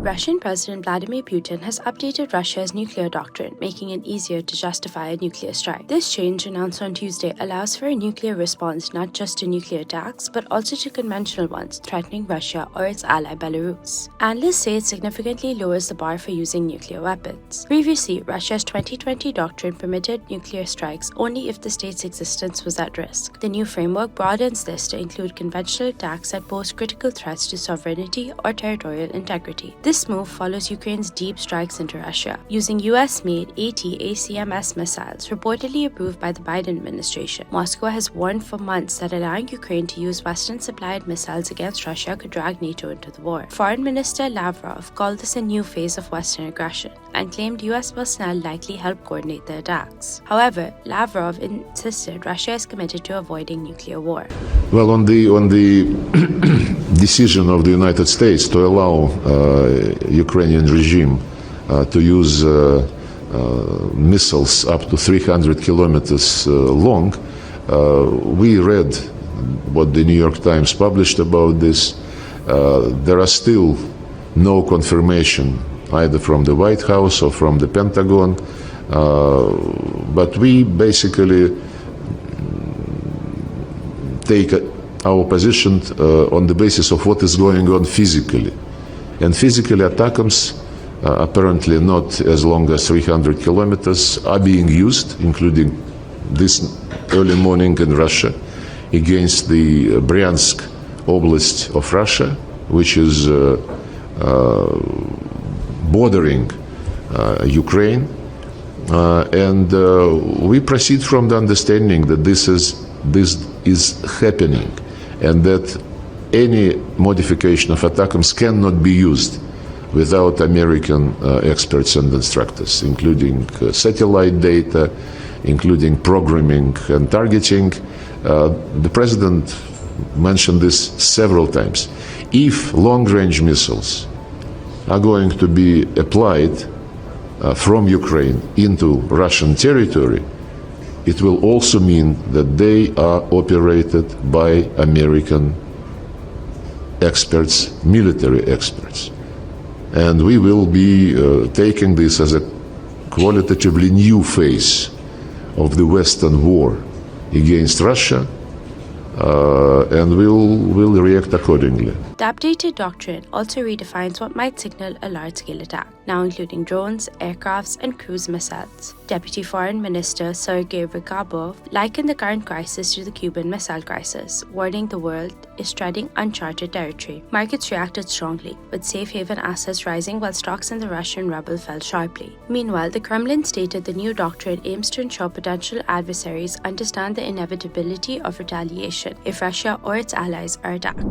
Russian President Vladimir Putin has updated Russia's nuclear doctrine, making it easier to justify a nuclear strike. This change, announced on Tuesday, allows for a nuclear response not just to nuclear attacks, but also to conventional ones threatening Russia or its ally Belarus. Analysts say it significantly lowers the bar for using nuclear weapons. Previously, Russia's 2020 doctrine permitted nuclear strikes only if the state's existence was at risk. The new framework broadens this to include conventional attacks that pose critical threats to sovereignty or territorial integrity. This move follows Ukraine's deep strikes into Russia, using US-made ATACMS missiles reportedly approved by the Biden administration. Moscow has warned for months that allowing Ukraine to use Western-supplied missiles against Russia could drag NATO into the war. Foreign Minister Lavrov called this a new phase of Western aggression and claimed US personnel likely helped coordinate the attacks. However, Lavrov insisted Russia is committed to avoiding nuclear war. Well, on the decision of the United States to allow Ukrainian regime to use missiles up to 300 kilometers long, we read what the New York Times published about this. There are still no confirmation either from the White House or from the Pentagon, but we basically take our position on the basis of what is going on physically. And physically, attacks, apparently not as long as 300 kilometers, are being used, including this early morning in Russia, against the Bryansk Oblast of Russia, which is bordering Ukraine. And we proceed from the understanding that this is happening, and that any modification of ATACMS cannot be used without American experts and instructors, including satellite data, including programming and targeting. The President mentioned this several times. If long-range missiles are going to be applied from Ukraine into Russian territory, it will also mean that they are operated by American experts, military experts. And we will be taking this as a qualitatively new phase of the Western war against Russia, and we'll react accordingly. The updated doctrine also redefines what might signal a large-scale attack, now including drones, aircrafts, and cruise missiles. Deputy Foreign Minister Sergei Ryabkov likened the current crisis to the Cuban Missile Crisis, warning the world is treading uncharted territory. Markets reacted strongly, with safe haven assets rising while stocks in the Russian ruble fell sharply. Meanwhile, the Kremlin stated the new doctrine aims to ensure potential adversaries understand the inevitability of retaliation if Russia or its allies are attacked.